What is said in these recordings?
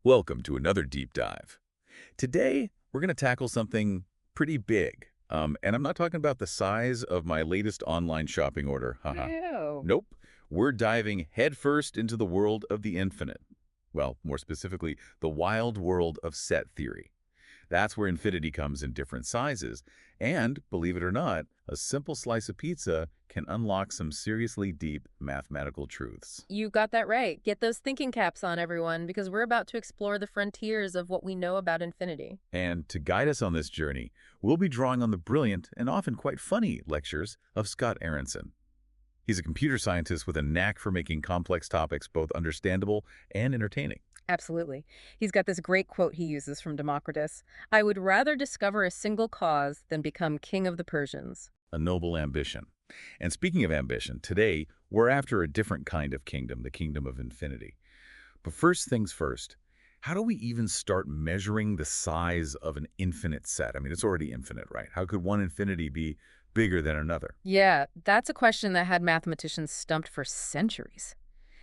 Welcome to another deep dive. Today, we're going to tackle something pretty big. And I'm not talking about the size of my latest online shopping order. Haha. No. Nope. We're diving headfirst into the world of the infinite. Well, more specifically, the wild world of set theory. That's where infinity comes in different sizes. And, believe it or not, a simple slice of pizza can unlock some seriously deep mathematical truths. You got that right. Get those thinking caps on, everyone, because we're about to explore the frontiers of what we know about infinity. And to guide us on this journey, we'll be drawing on the brilliant and often quite funny lectures of Scott Aaronson. He's a computer scientist with a knack for making complex topics both understandable and entertaining. Absolutely. He's got this great quote he uses from Democritus: "I would rather discover a single cause than become king of the Persians." A noble ambition. And speaking of ambition, today we're after a different kind of kingdom, the kingdom of infinity. But first things first, how do we even start measuring the size of an infinite set? I mean, it's already infinite, right? How could one infinity be bigger than another? Yeah, that's a question that had mathematicians stumped for centuries.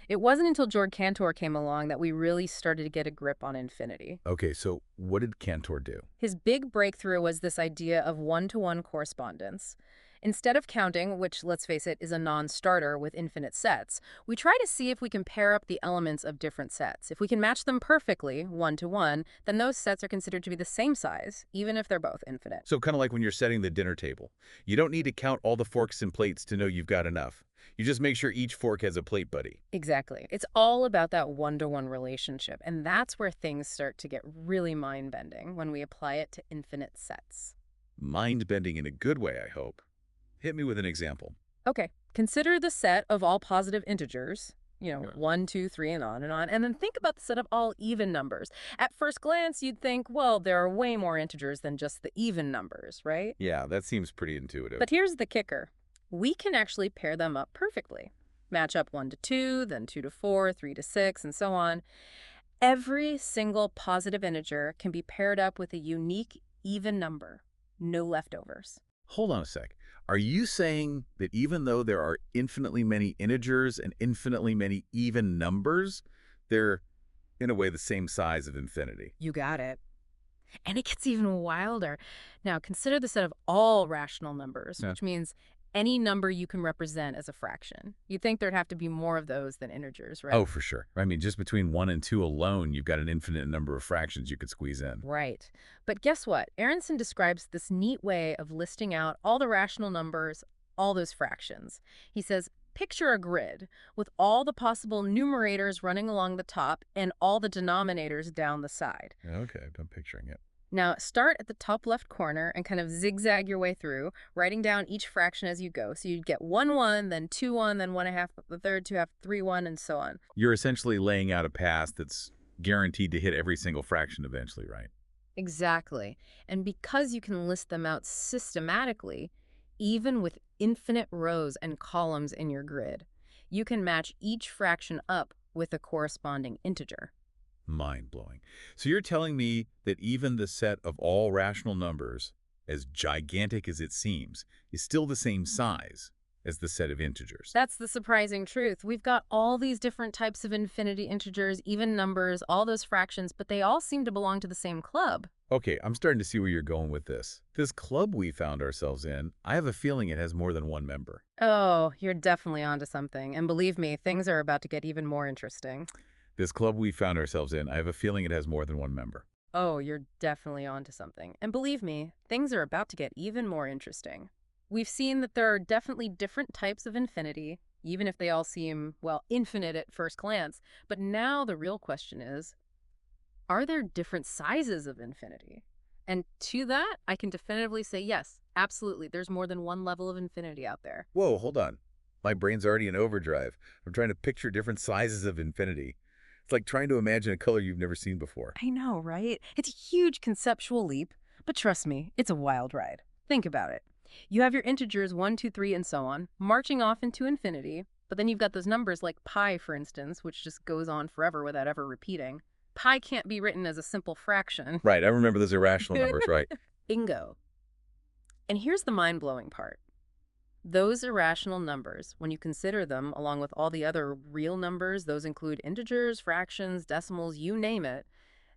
It wasn't until George Cantor came along that we really started to get a grip on infinity. Okay, so what did Cantor do? His big breakthrough was this idea of one-to-one correspondence. Instead of counting, which, let's face it, is a non-starter with infinite sets, we try to see if we can pair up the elements of different sets. If we can match them perfectly, one-to-one, then those sets are considered to be the same size, even if they're both infinite. So kind of like when you're setting the dinner table. You don't need to count all the forks and plates to know you've got enough. You just make sure each fork has a plate buddy. Exactly. It's all about that one-to-one relationship, and that's where things start to get really mind-bending when we apply it to infinite sets. Mind-bending in a good way, I hope. Hit me with an example. Okay, consider the set of all positive integers, Yeah. 1, 2, 3, and on, and then think about the set of all even numbers. At first glance, you'd think, well, there are way more integers than just the even numbers, right? Yeah, that seems pretty intuitive. But here's the kicker. We can actually pair them up perfectly. Match up 1 to 2, then 2 to 4, 3 to 6, and so on. Every single positive integer can be paired up with a unique even number. No leftovers. Hold on a sec. Are you saying that even though there are infinitely many integers and infinitely many even numbers, they're, in a way, the same size of infinity? You got it. And it gets even wilder. Now, consider the set of all rational numbers, Yeah. which means any number you can represent as a fraction. You'd think there'd have to be more of those than integers, right? Oh, for sure. I mean, just between 1 and 2 alone, you've got an infinite number of fractions you could squeeze in. Right. But guess what? Aronson describes this neat way of listing out all the rational numbers, all those fractions. He says, picture a grid with all the possible numerators running along the top and all the denominators down the side. Okay, I'm picturing it. Now, start at the top left corner and kind of zigzag your way through, writing down each fraction as you go. So you'd get 1, 1, then 2, 1, then 1 1/2, the third 2 1/2, 3, 1, and so on. You're essentially laying out a path that's guaranteed to hit every single fraction eventually, right? Exactly. And because you can list them out systematically, even with infinite rows and columns in your grid, you can match each fraction up with a corresponding integer. Mind-blowing. So you're telling me that even the set of all rational numbers, as gigantic as it seems, is still the same size as the set of integers? That's the surprising truth. We've got all these different types of infinity integers, even numbers, all those fractions, but they all seem to belong to the same club. Okay, I'm starting to see where you're going with this. This club we found ourselves in, I have a feeling it has more than one member. Oh, you're definitely onto something. And believe me, things are about to get even more interesting. This club we found ourselves in, I have a feeling it has more than one member. Oh, you're definitely onto something. And believe me, things are about to get even more interesting. We've seen that there are definitely different types of infinity, even if they all seem, well, infinite at first glance. But now the real question is, are there different sizes of infinity? And to that, I can definitively say yes, absolutely. There's more than one level of infinity out there. Whoa, hold on. My brain's already in overdrive. I'm trying to picture different sizes of infinity. It's like trying to imagine a color you've never seen before. I know, right? It's a huge conceptual leap, but trust me, it's a wild ride. Think about it. You have your integers 1, 2, 3, and so on, marching off into infinity, but then you've got those numbers like pi, for instance, which just goes on forever without ever repeating. Pi can't be written as a simple fraction. Right, I remember those irrational numbers, right? Bingo. And here's the mind-blowing part. Those irrational numbers, when you consider them along with all the other real numbers, those include integers, fractions, decimals, you name it,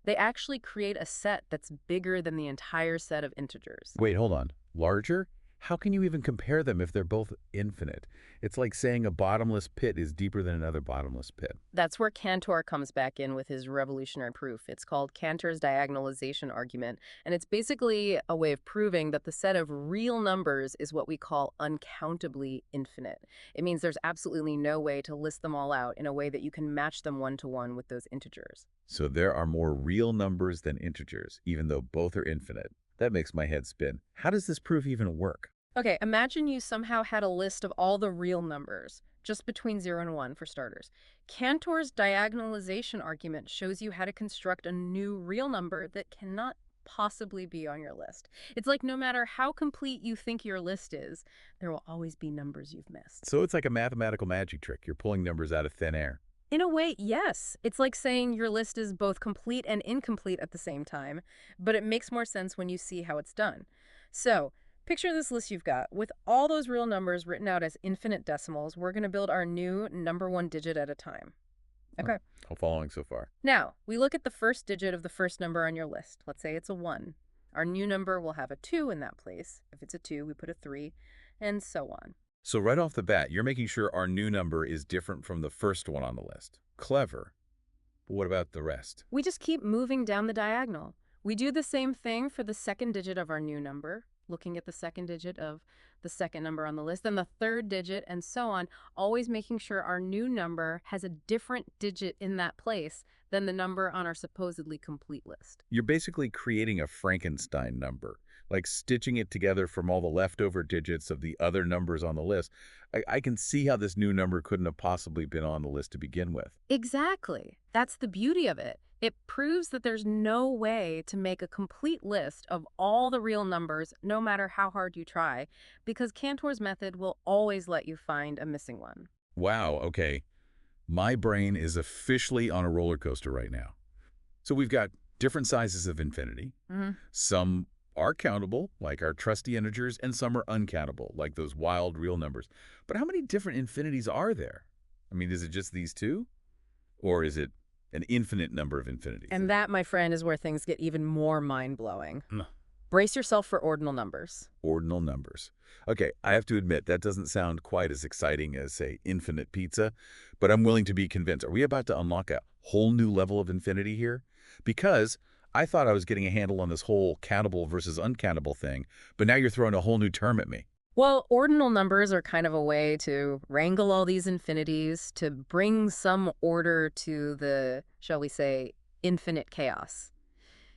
They actually create a set that's bigger than the entire set of integers. Wait, hold on. Larger? How can you even compare them if they're both infinite? It's like saying a bottomless pit is deeper than another bottomless pit. That's where Cantor comes back in with his revolutionary proof. It's called Cantor's diagonalization argument, and it's basically a way of proving that the set of real numbers is what we call uncountably infinite. It means there's absolutely no way to list them all out in a way that you can match them one-to-one with those integers. So there are more real numbers than integers, even though both are infinite. That makes my head spin. How does this proof even work? Okay, imagine you somehow had a list of all the real numbers, just between 0 and 1 for starters. Cantor's diagonalization argument shows you how to construct a new real number that cannot possibly be on your list. It's like no matter how complete you think your list is, there will always be numbers you've missed. So it's like a mathematical magic trick. You're pulling numbers out of thin air. In a way, yes. It's like saying your list is both complete and incomplete at the same time, but it makes more sense when you see how it's done. So, picture this list you've got. With all those real numbers written out as infinite decimals, we're going to build our new number one digit at a time. Okay. I'm following so far. Now, we look at the first digit of the first number on your list. Let's say it's a 1. Our new number will have a 2 in that place. If it's a 2, we put a 3, and so on. So right off the bat, you're making sure our new number is different from the first one on the list. Clever. But what about the rest? We just keep moving down the diagonal. We do the same thing for the second digit of our new number, looking at the second digit of the second number on the list, then the third digit, and so on, always making sure our new number has a different digit in that place than the number on our supposedly complete list. You're basically creating a Frankenstein number, like stitching it together from all the leftover digits of the other numbers on the list. I can see how this new number couldn't have possibly been on the list to begin with. Exactly. That's the beauty of it. It proves that there's no way to make a complete list of all the real numbers, no matter how hard you try, because Cantor's method will always let you find a missing one. Wow, okay. My brain is officially on a roller coaster right now. So we've got different sizes of infinity. Some are countable, like our trusty integers, and some are uncountable, like those wild real numbers. But how many different infinities are there? I mean, is it just these two? Or is it an infinite number of infinities? And that, my friend, is where things get even more mind-blowing. Mm. Brace yourself for ordinal numbers. Ordinal numbers. Okay, I have to admit, that doesn't sound quite as exciting as, say, infinite pizza, but I'm willing to be convinced. Are we about to unlock a whole new level of infinity here? Because I thought I was getting a handle on this whole countable versus uncountable thing, but now you're throwing a whole new term at me. Well, ordinal numbers are kind of a way to wrangle all these infinities, to bring some order to the, shall we say, infinite chaos.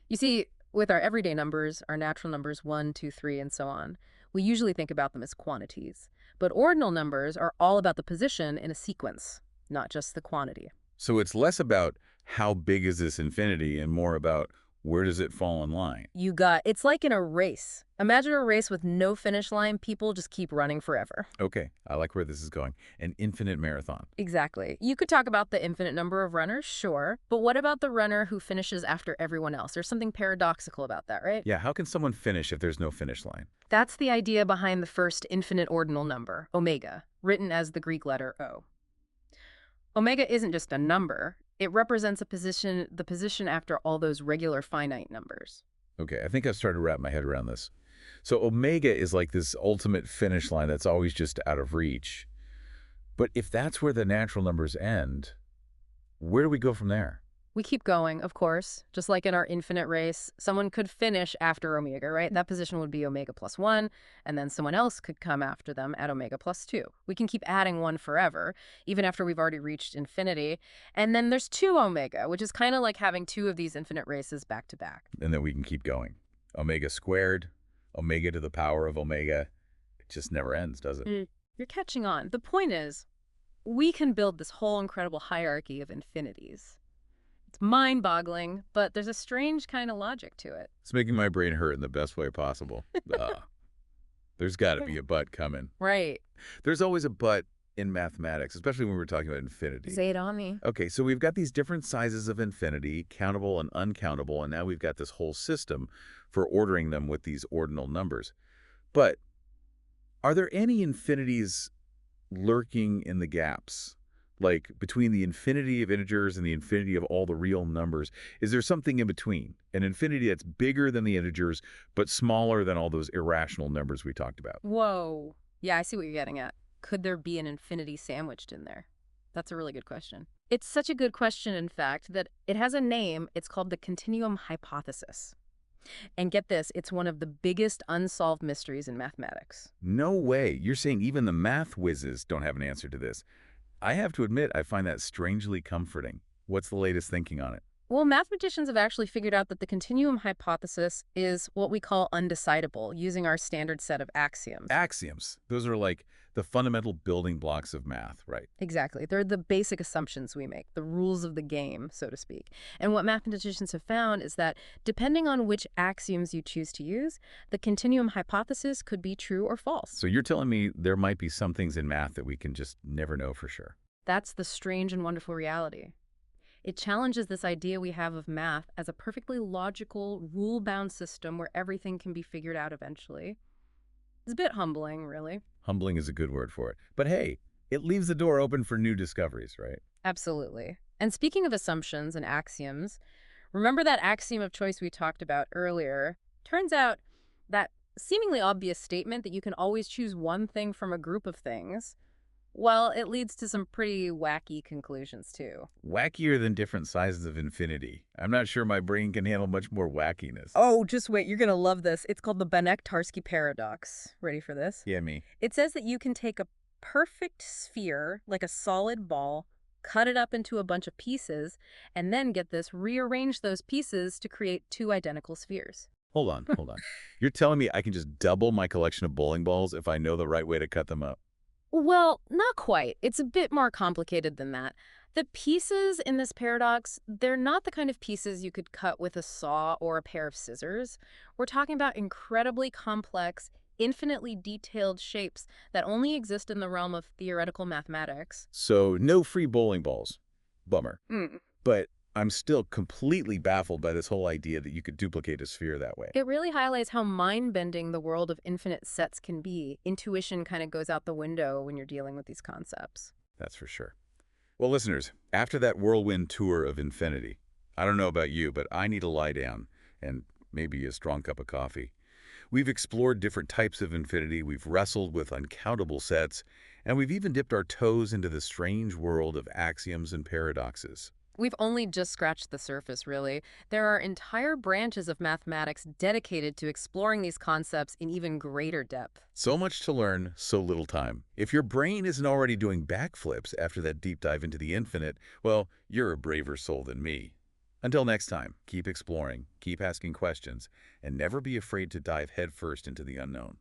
You see, with our everyday numbers, our natural numbers 1, 2, 3, and so on, we usually think about them as quantities. But ordinal numbers are all about the position in a sequence, not just the quantity. So it's less about how big is this infinity and more about where does it fall in line? It's like in a race. Imagine a race with no finish line. People just keep running forever. Okay, I like where this is going. An infinite marathon. Exactly. You could talk about the infinite number of runners, sure. But what about the runner who finishes after everyone else? There's something paradoxical about that, right? Yeah, how can someone finish if there's no finish line? That's the idea behind the first infinite ordinal number, omega, written as the Greek letter O. Omega isn't just a number. It represents the position after all those regular finite numbers. Okay, I think I've started to wrap my head around this. So omega is like this ultimate finish line that's always just out of reach. But if that's where the natural numbers end, where do we go from there? We keep going, of course. Just like in our infinite race, someone could finish after omega, right? That position would be omega plus 1, and then someone else could come after them at omega plus 2. We can keep adding 1 forever, even after we've already reached infinity. And then there's 2 omega, which is kind of like having 2 of these infinite races back to back. And then we can keep going. Omega squared, omega to the power of omega. It just never ends, does it? You're catching on. The point is, we can build this whole incredible hierarchy of infinities. It's mind-boggling, but there's a strange kind of logic to it. It's making my brain hurt in the best way possible. There's got to be a but coming. Right. There's always a but in mathematics, especially when we're talking about infinity. Say it on me. Okay, so we've got these different sizes of infinity, countable and uncountable, and now we've got this whole system for ordering them with these ordinal numbers. But are there any infinities lurking in the gaps? Like between the infinity of integers and the infinity of all the real numbers, is there something in between? An infinity that's bigger than the integers, but smaller than all those irrational numbers we talked about? Whoa. Yeah, I see what you're getting at. Could there be an infinity sandwiched in there? That's a really good question. It's such a good question, in fact, that it has a name. It's called the Continuum Hypothesis. And get this, it's one of the biggest unsolved mysteries in mathematics. No way. You're saying even the math whizzes don't have an answer to this. I have to admit, I find that strangely comforting. What's the latest thinking on it? Well, mathematicians have actually figured out that the continuum hypothesis is what we call undecidable, using our standard set of axioms. Axioms. Those are like the fundamental building blocks of math, right? Exactly. They're the basic assumptions we make, the rules of the game, so to speak. And what mathematicians have found is that depending on which axioms you choose to use, the continuum hypothesis could be true or false. So you're telling me there might be some things in math that we can just never know for sure. That's the strange and wonderful reality. It challenges this idea we have of math as a perfectly logical, rule-bound system where everything can be figured out eventually. It's a bit humbling, really. Humbling is a good word for it. But hey, it leaves the door open for new discoveries, right? Absolutely. And speaking of assumptions and axioms, remember that axiom of choice we talked about earlier? Turns out that seemingly obvious statement that you can always choose one thing from a group of things, well, it leads to some pretty wacky conclusions, too. Wackier than different sizes of infinity. I'm not sure my brain can handle much more wackiness. Oh, just wait. You're going to love this. It's called the Banach-Tarski paradox. Ready for this? Yeah, me. It says that you can take a perfect sphere, like a solid ball, cut it up into a bunch of pieces, and then, get this, rearrange those pieces to create two identical spheres. Hold on, hold on. You're telling me I can just double my collection of bowling balls if I know the right way to cut them up? Well, not quite. It's a bit more complicated than that. The pieces in this paradox, they're not the kind of pieces you could cut with a saw or a pair of scissors. We're talking about incredibly complex, infinitely detailed shapes that only exist in the realm of theoretical mathematics. So no free bowling balls. Bummer. Mm. But I'm still completely baffled by this whole idea that you could duplicate a sphere that way. It really highlights how mind-bending the world of infinite sets can be. Intuition kind of goes out the window when you're dealing with these concepts. That's for sure. Well, listeners, after that whirlwind tour of infinity, I don't know about you, but I need to lie down and maybe a strong cup of coffee. We've explored different types of infinity, we've wrestled with uncountable sets, and we've even dipped our toes into the strange world of axioms and paradoxes. We've only just scratched the surface, really. There are entire branches of mathematics dedicated to exploring these concepts in even greater depth. So much to learn, so little time. If your brain isn't already doing backflips after that deep dive into the infinite, well, you're a braver soul than me. Until next time, keep exploring, keep asking questions, and never be afraid to dive headfirst into the unknown.